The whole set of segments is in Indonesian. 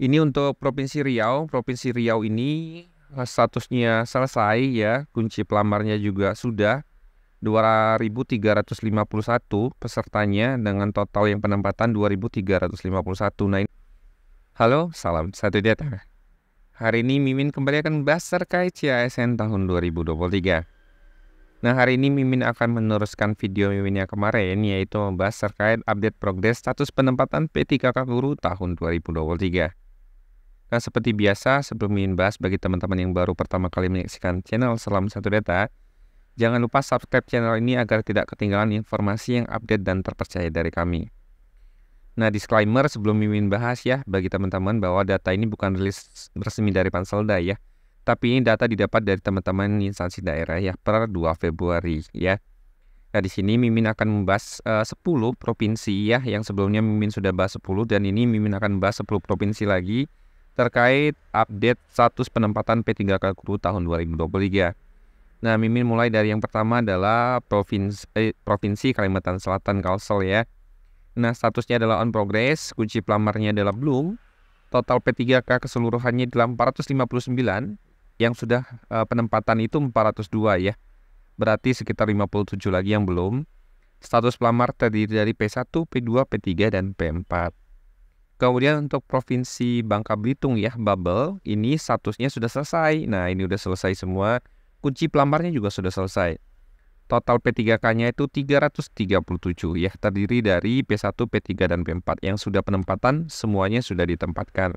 Ini untuk Provinsi Riau. Provinsi Riau ini statusnya selesai ya. Kunci pelamarnya juga sudah 2.351 pesertanya dengan total yang penempatan 2.351. Nah, halo, salam satu data. Hari ini Mimin kembali akan membahas terkait CASN tahun 2023. Nah, hari ini Mimin akan meneruskan video Mimin yang kemarin, yaitu membahas terkait update progres status penempatan P3K Guru tahun 2023. Nah, seperti biasa, sebelum Mimin bahas bagi teman-teman yang baru pertama kali menyaksikan channel Salam Satu Data, jangan lupa subscribe channel ini agar tidak ketinggalan informasi yang update dan terpercaya dari kami. Nah, disclaimer sebelum Mimin bahas ya, bagi teman-teman bahwa data ini bukan rilis resmi dari Panselda ya, tapi ini data didapat dari teman-teman instansi daerah ya per 2 Februari ya. Nah, di sini Mimin akan membahas 10 provinsi ya, yang sebelumnya Mimin sudah bahas 10 dan ini Mimin akan bahas 10 provinsi lagi terkait update status penempatan P3K Guru tahun 2023. Nah, Mimin mulai dari yang pertama adalah Provinsi Kalimantan Selatan Kalsel ya. Nah, statusnya adalah on progress, kunci pelamarnya adalah belum. Total P3K keseluruhannya adalah 459, yang sudah penempatan itu 402 ya. Berarti sekitar 57 lagi yang belum. Status pelamar terdiri dari P1, P2, P3, dan P4. Kemudian untuk Provinsi Bangka Belitung ya, Babel, ini statusnya sudah selesai. Nah, ini sudah selesai semua. Kunci pelamarnya juga sudah selesai. Total P3K-nya itu 337 ya, terdiri dari P1, P3, dan P4 yang sudah penempatan semuanya sudah ditempatkan.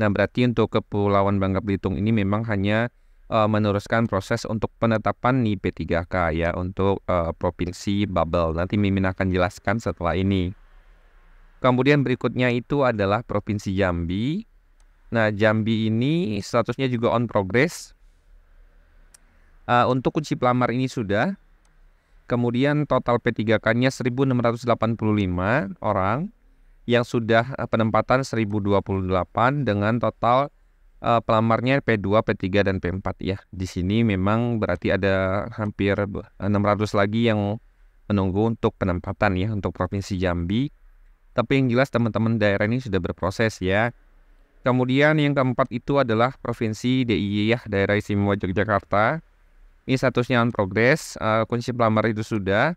Nah, berarti untuk Kepulauan Bangka Belitung ini memang hanya meneruskan proses untuk penetapan nih P3K ya untuk Provinsi Babel. Nanti Mimin akan jelaskan setelah ini. Kemudian berikutnya itu adalah Provinsi Jambi. Nah, Jambi ini statusnya juga on progress. Untuk kunci pelamar ini sudah. Kemudian total P3K-nya 1.685 orang, yang sudah penempatan 1.028 dengan total pelamarnya P2, P3, dan P4 ya. Di sini memang berarti ada hampir 600 lagi yang menunggu untuk penempatan ya untuk Provinsi Jambi. Tapi yang jelas teman-teman daerah ini sudah berproses ya. Kemudian yang keempat itu adalah Provinsi DIY ya, Daerah Istimewa Yogyakarta. Ini statusnya on progress, kunci pelamar itu sudah.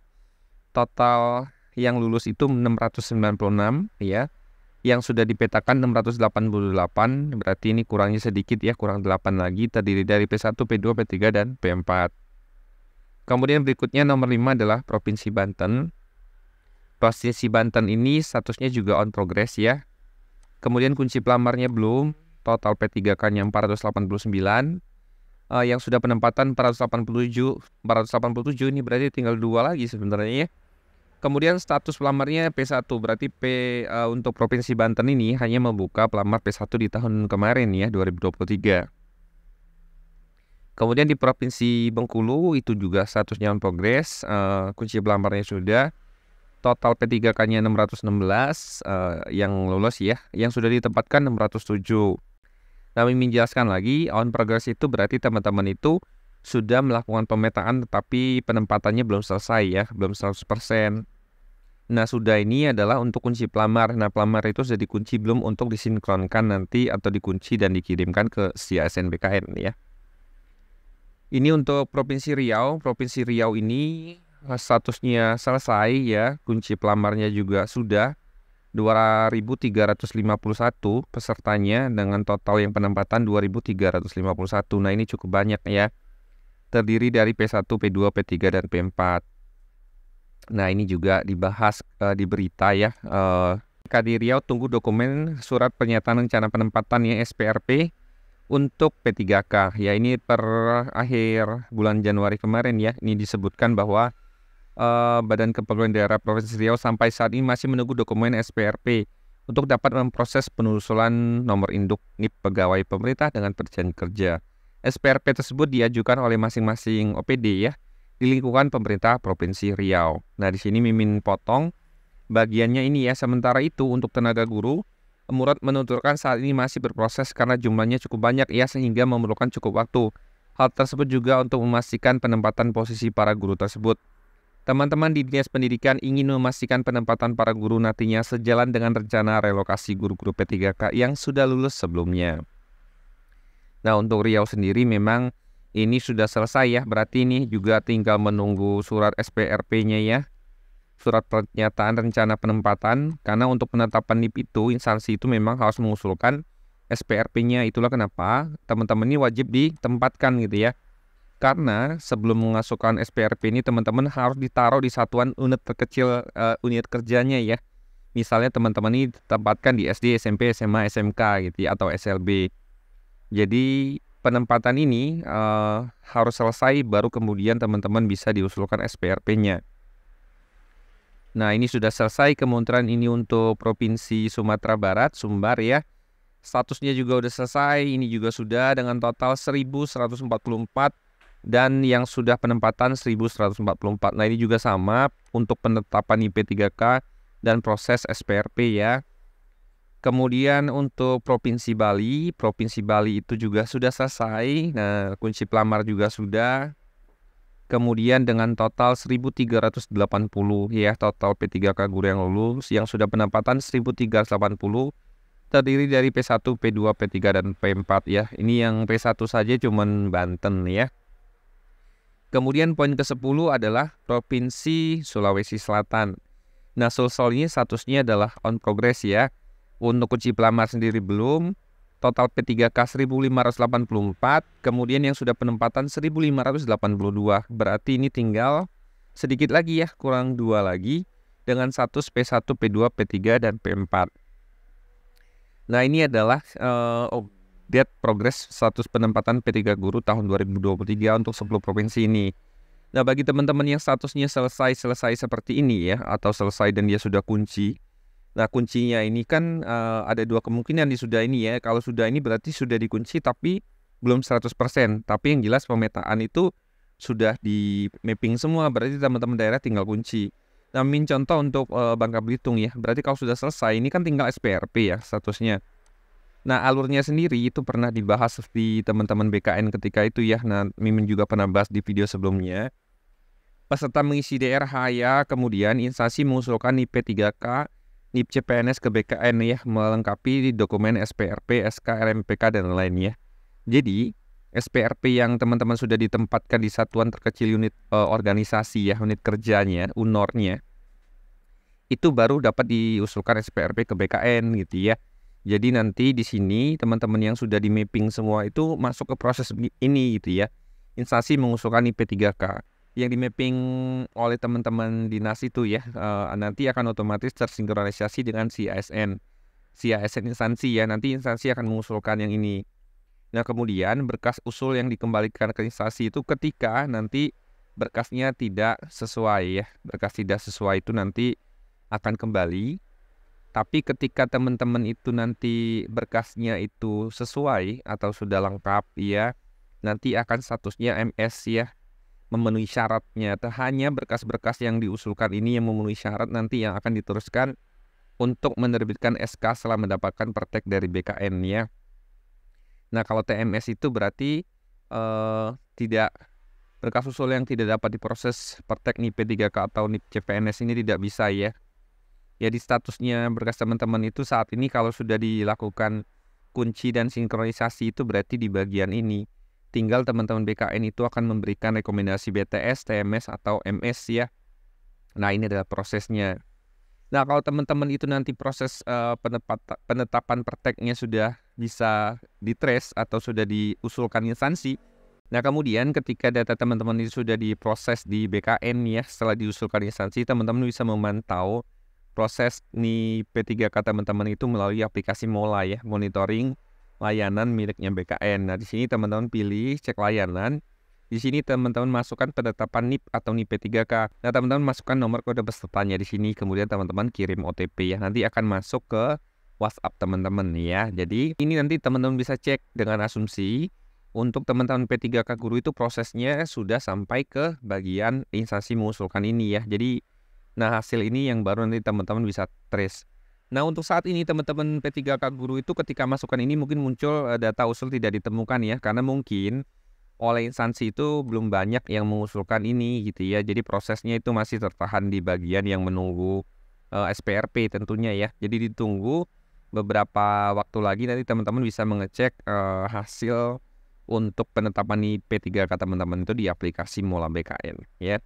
Total yang lulus itu 696 ya. Yang sudah dipetakan 688, berarti ini kurangnya sedikit ya, kurang 8 lagi, terdiri dari P1, P2, P3, dan P4. Kemudian berikutnya nomor 5 adalah Provinsi Banten. Provinsi Banten ini statusnya juga on progress ya. Kemudian kunci pelamarnya belum, total P3K-nya 489. Yang sudah penempatan 487 ini berarti tinggal 2 lagi sebenarnya ya. Kemudian status pelamarnya P1, berarti untuk Provinsi Banten ini hanya membuka pelamar P1 di tahun kemarin ya, 2023. Kemudian di Provinsi Bengkulu itu juga statusnya on progress, kunci pelamarnya sudah. Total P3K-nya 616 yang lulus ya, yang sudah ditempatkan 607. Nah, Mimin jelaskan lagi, on progress itu berarti teman-teman itu sudah melakukan pemetaan tetapi penempatannya belum selesai ya, belum 100%. Nah, sudah ini adalah untuk kunci pelamar. Nah, pelamar itu sudah dikunci belum untuk disinkronkan nanti atau dikunci dan dikirimkan ke CASN BKN ya. Ini untuk Provinsi Riau. Provinsi Riau ini statusnya selesai ya, kunci pelamarnya juga sudah. 2.351 pesertanya dengan total yang penempatan 2.351. Nah, ini cukup banyak ya. Terdiri dari P1, P2, P3, dan P4. Nah, ini juga dibahas di berita ya. KD Riau tunggu dokumen surat pernyataan rencana penempatan ya SPRP untuk P3K. Ya, ini per akhir bulan Januari kemarin ya. Ini disebutkan bahwa Badan Kepegawaian Daerah Provinsi Riau sampai saat ini masih menunggu dokumen SPRP untuk dapat memproses penelusuran nomor induk NIP pegawai pemerintah dengan perjanjian kerja. SPRP tersebut diajukan oleh masing-masing OPD ya di lingkungan pemerintah Provinsi Riau. Nah, di sini Mimin potong bagiannya ini ya. Sementara itu untuk tenaga guru, Murad menuturkan saat ini masih berproses karena jumlahnya cukup banyak ya, sehingga memerlukan cukup waktu. Hal tersebut juga untuk memastikan penempatan posisi para guru tersebut. Teman-teman di Dinas Pendidikan ingin memastikan penempatan para guru nantinya sejalan dengan rencana relokasi guru-guru P3K yang sudah lulus sebelumnya. Nah, untuk Riau sendiri memang ini sudah selesai ya, berarti ini juga tinggal menunggu surat SPRP-nya ya, surat pernyataan rencana penempatan, karena untuk penetapan NIP itu, instansi itu memang harus mengusulkan SPRP-nya. Itulah kenapa teman-teman ini wajib ditempatkan gitu ya. Karena sebelum memasukkan SPRP ini teman-teman harus ditaruh di satuan unit terkecil unit kerjanya ya. Misalnya teman-teman ini ditempatkan di SD, SMP, SMA, SMK gitu ya, atau SLB. Jadi penempatan ini harus selesai baru kemudian teman-teman bisa diusulkan SPRP-nya. Nah, ini sudah selesai kementerian ini untuk Provinsi Sumatera Barat, Sumbar ya. Statusnya juga udah selesai, ini juga sudah dengan total 1.144 dan yang sudah penempatan 1.144. Nah, ini juga sama untuk penetapan IP3K dan proses SPRP ya. Kemudian untuk Provinsi Bali itu juga sudah selesai. Nah, kunci pelamar juga sudah. Kemudian dengan total 1.380 ya, total P3K guru yang lulus, yang sudah penempatan 1.380, terdiri dari P1, P2, P3, dan P4 ya. Ini yang P1 saja cuman Banten ya. Kemudian poin ke-10 adalah Provinsi Sulawesi Selatan. Nah, Sulsel ini statusnya adalah on progress ya. Untuk kunci pelamar sendiri belum. Total P3K 1.584, kemudian yang sudah penempatan 1.582. Berarti ini tinggal sedikit lagi ya, kurang 2 lagi dengan status P1, P2, P3, dan P4. Nah, ini adalah update progres status penempatan P3 guru tahun 2023 untuk 10 provinsi ini. Nah, bagi teman-teman yang statusnya selesai seperti ini ya, atau selesai dan dia sudah kunci. Nah, kuncinya ini kan ada 2 kemungkinan di sudah ini ya. Kalau sudah ini berarti sudah dikunci tapi belum 100%. Tapi yang jelas pemetaan itu sudah di mapping semua, berarti teman-teman daerah tinggal kunci. Nah, contoh untuk Bangka Belitung ya. Berarti kalau sudah selesai ini kan tinggal SPRP ya statusnya. Nah, alurnya sendiri itu pernah dibahas di teman-teman BKN ketika itu ya. Nah, Mimin juga pernah bahas di video sebelumnya. Peserta mengisi DRH ya, kemudian instansi mengusulkan NIP P3K, NIP CPNS ke BKN ya, melengkapi di dokumen SPRP, SK, RMPK, dan lainnya. Jadi, SPRP yang teman-teman sudah ditempatkan di satuan terkecil unit organisasi ya, unit kerjanya, UNOR-nya, itu baru dapat diusulkan SPRP ke BKN gitu ya. Jadi nanti di sini teman-teman yang sudah di mapping semua itu masuk ke proses ini gitu ya. Instansi mengusulkan IP3K yang di mapping oleh teman-teman dinas itu ya, nanti akan otomatis tersinkronisasi dengan CASN instansi ya. Nanti instansi akan mengusulkan yang ini. Nah, kemudian berkas usul yang dikembalikan ke instansi itu ketika nanti berkasnya tidak sesuai ya. Berkas tidak sesuai itu nanti akan kembali. Tapi ketika teman-teman itu nanti berkasnya itu sesuai atau sudah lengkap ya, nanti akan statusnya MS ya, memenuhi syaratnya. Hanya berkas-berkas yang diusulkan ini yang memenuhi syarat nanti yang akan diteruskan untuk menerbitkan SK setelah mendapatkan pertek dari BKN ya. Nah, kalau TMS itu berarti tidak, berkas usul yang tidak dapat diproses pertek NIP P3K atau NIP CPNS ini tidak bisa ya. Jadi statusnya berkas teman-teman itu saat ini kalau sudah dilakukan kunci dan sinkronisasi itu berarti di bagian ini. Tinggal teman-teman BKN itu akan memberikan rekomendasi BTS, TMS, atau MS ya. Nah, ini adalah prosesnya. Nah, kalau teman-teman itu nanti proses penetapan perteknya sudah bisa ditrace atau sudah diusulkan instansi. Nah, kemudian ketika data teman-teman itu sudah diproses di BKN ya, setelah diusulkan instansi, teman-teman bisa memantau proses nih P3K teman-teman itu melalui aplikasi Mola ya, monitoring layanan miliknya BKN. Nah, di sini teman-teman pilih cek layanan. Di sini teman-teman masukkan penetapan NIP atau NIP P3K. Nah, teman-teman masukkan nomor kode pesertanya di sini, kemudian teman-teman kirim OTP ya. Nanti akan masuk ke WhatsApp teman-teman ya. Jadi ini nanti teman-teman bisa cek dengan asumsi untuk teman-teman P3K guru itu prosesnya sudah sampai ke bagian instansi mengusulkan ini ya. Jadi nah, hasil ini yang baru nanti teman-teman bisa trace. Nah, untuk saat ini teman-teman P3K guru itu ketika masukkan ini mungkin muncul data usul tidak ditemukan ya. Karena mungkin oleh instansi itu belum banyak yang mengusulkan ini gitu ya. Jadi prosesnya itu masih tertahan di bagian yang menunggu SPRP tentunya ya. Jadi ditunggu beberapa waktu lagi nanti teman-teman bisa mengecek hasil untuk penetapan IP3K teman-teman itu di aplikasi Mola BKN ya.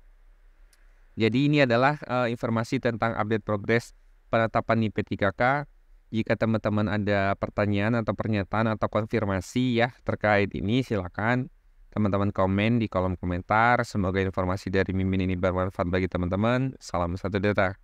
Jadi ini adalah informasi tentang update progres penetapan IP3K. Jika teman-teman ada pertanyaan atau pernyataan atau konfirmasi ya terkait ini, silakan teman-teman komen di kolom komentar. Semoga informasi dari Mimin ini bermanfaat bagi teman-teman. Salam satu data.